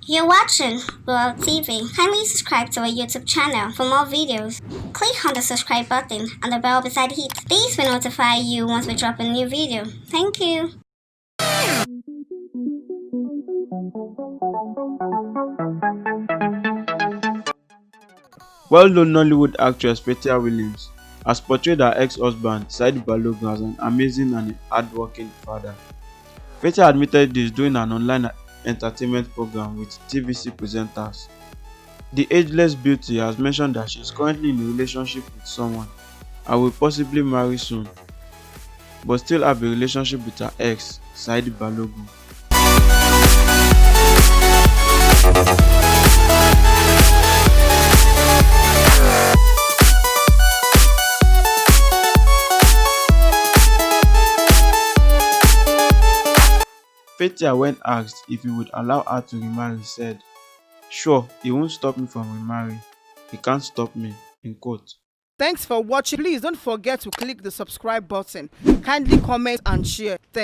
You're watching Blowout TV. Kindly subscribe to our YouTube channel for more videos. Click on the subscribe button and the bell beside it. These will notify you once we drop a new video. Thank you. Well-known Nollywood actress Faithia has portrayed her ex-husband Saidi Balogun as an amazing and hardworking father. Faithia admitted this during an online entertainment program with TVC presenters. The ageless beauty has mentioned that she is currently in a relationship with someone and will possibly marry soon, but still have a relationship with her ex, Saidi Balogun. Faithia, when asked if he would allow her to remarry, said, "Sure, he won't stop me from remarrying. He can't stop me." In quote. Thanks for watching. Please don't forget to click the subscribe button. Kindly comment and share. Thanks.